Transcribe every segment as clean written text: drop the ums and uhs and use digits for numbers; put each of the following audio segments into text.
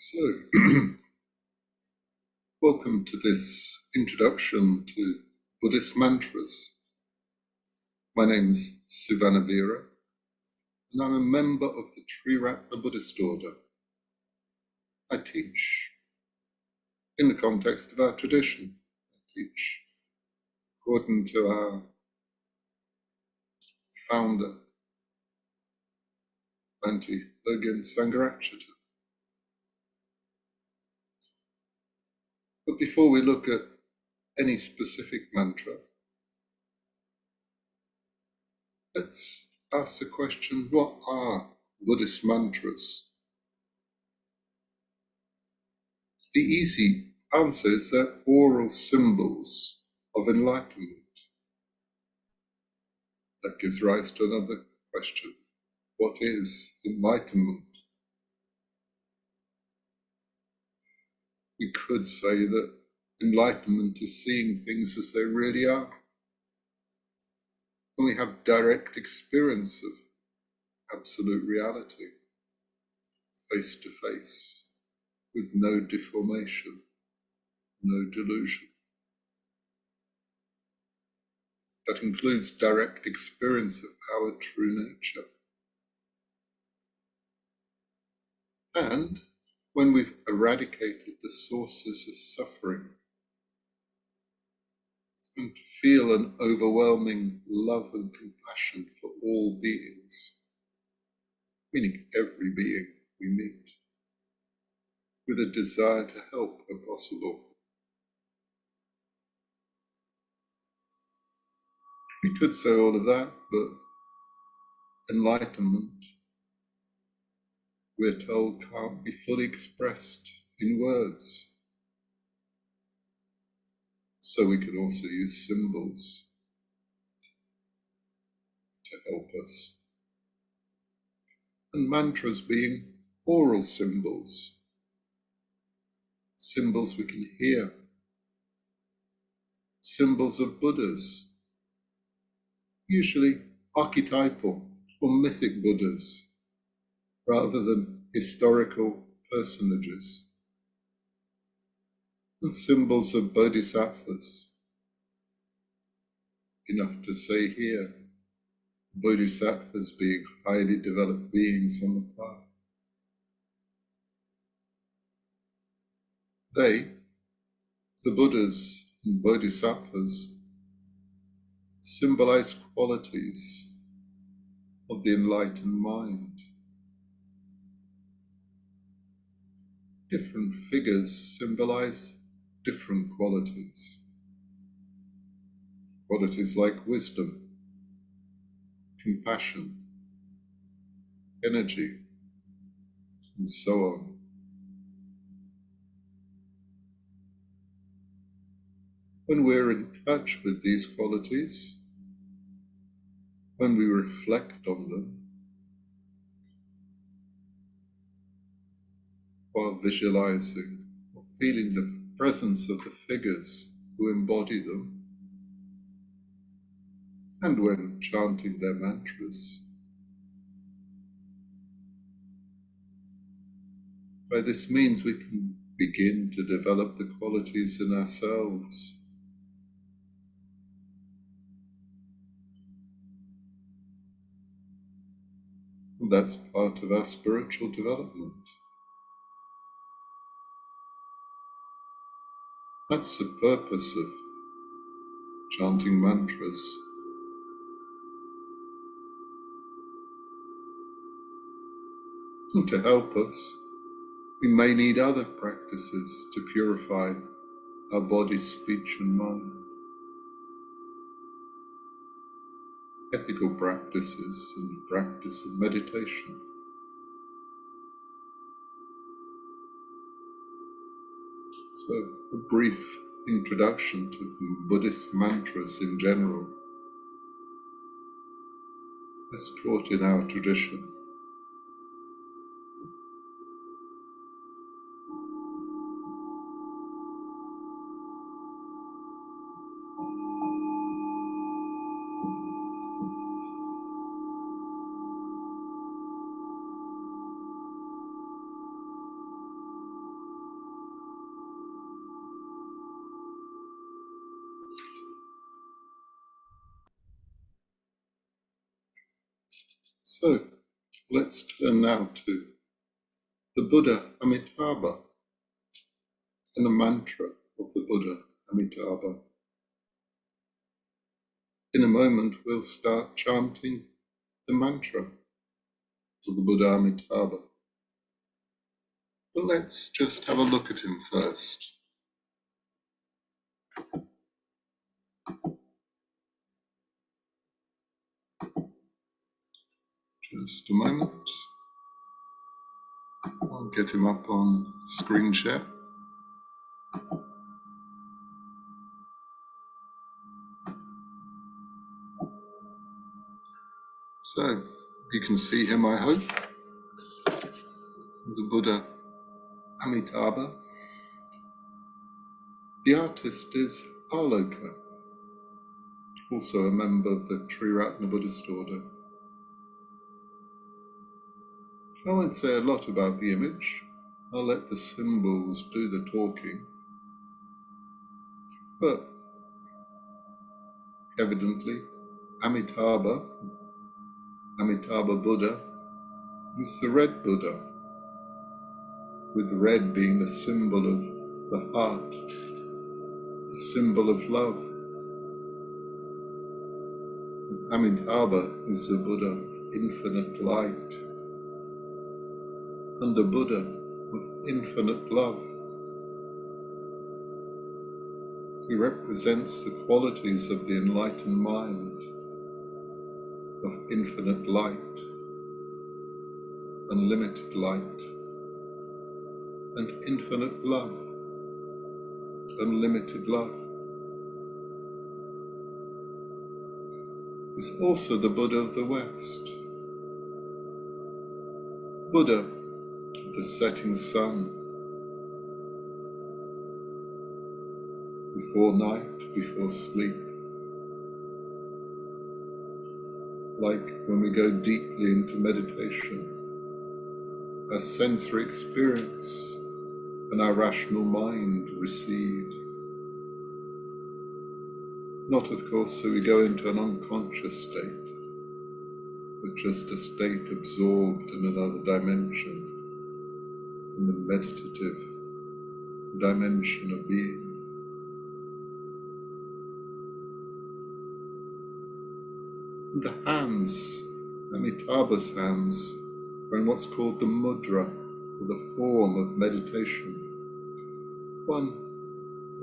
So, welcome to this introduction to Buddhist mantras. My name is Suvannavira, and I'm a member of the Triratna Buddhist order. I teach in the context of our tradition. I teach according to our founder, Bhante Login Sangharakshita. But before we look at any specific mantra, let's ask the question, what are Buddhist mantras? The easy answer is they're oral symbols of enlightenment. That gives rise to another question. What is enlightenment? We could say that enlightenment is seeing things as they really are. When we have direct experience of absolute reality, face to face, with no deformation, no delusion. That includes direct experience of our true nature. And when we've eradicated the sources of suffering and feel an overwhelming love and compassion for all beings, meaning every being we meet, with a desire to help where possible. We could say all of that, but enlightenment, we're told, can't be fully expressed in words. So we can also use symbols to help us. And mantras being oral symbols, symbols we can hear, symbols of Buddhas, usually archetypal or mythic Buddhas, rather than historical personages, and symbols of bodhisattvas. Enough to say here, bodhisattvas being highly developed beings on the path. They, the Buddhas and bodhisattvas, symbolize qualities of the enlightened mind. Different figures symbolize different qualities. Qualities like wisdom, compassion, energy, and so on. When we're in touch with these qualities, when we reflect on them, while visualizing or feeling the presence of the figures who embody them, and when chanting their mantras, by this means we can begin to develop the qualities in ourselves. And that's part of our spiritual development. That's the purpose of chanting mantras. And to help us, we may need other practices to purify our body, speech and mind. Ethical practices and the practice of meditation. So, a brief introduction to Buddhist mantras in general, as taught in our tradition. So let's turn now to the Buddha Amitabha and the mantra of the Buddha Amitabha. In a moment, we'll start chanting the mantra of the Buddha Amitabha. But let's just have a look at him first. Just a moment. I'll get him up on screen share. So you can see him, I hope. The Buddha Amitabha. The artist is Aloka, also a member of the Triratna Buddhist order. I won't say a lot about the image. I'll let the symbols do the talking. But evidently, Amitabha Buddha, is the red Buddha, with the red being a symbol of the heart, the symbol of love. Amitabha is the Buddha of infinite light, and the Buddha of infinite love. He represents the qualities of the enlightened mind, of infinite light, unlimited light, and infinite love, unlimited love. Is also the Buddha of the West, Buddha of the setting sun, before night, before sleep. Like when we go deeply into meditation, our sensory experience and our rational mind recede. Not, of course, so we go into an unconscious state, but just a state absorbed in another dimension, in the meditative dimension of being. And the hands, Amitabha's hands, are in what's called the mudra, or the form of meditation, one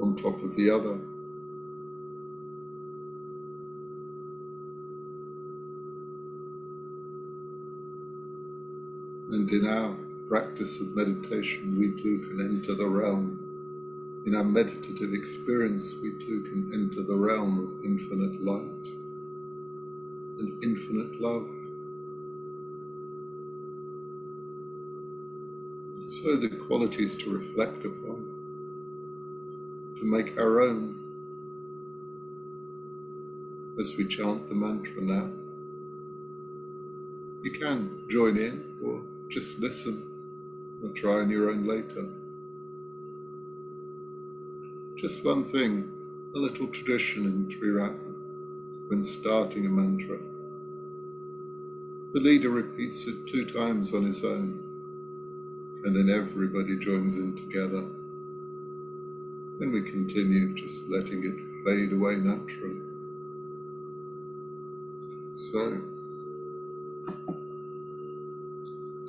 on top of the other. And in our practice of meditation, we too can enter the realm. In our meditative experience, we too can enter the realm of infinite light and infinite love. So the qualities to reflect upon, to make our own, as we chant the mantra now. You can join in or just listen or try on your own later. Just one thing, a little tradition in Triratna, when starting a mantra. The leader repeats it 2 times on his own, and then everybody joins in together. Then we continue just letting it fade away naturally. So,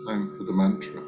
time for the mantra.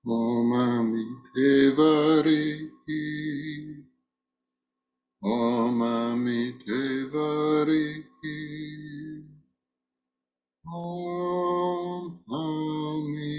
Om Amitabha Om Amitabha Om Amitabha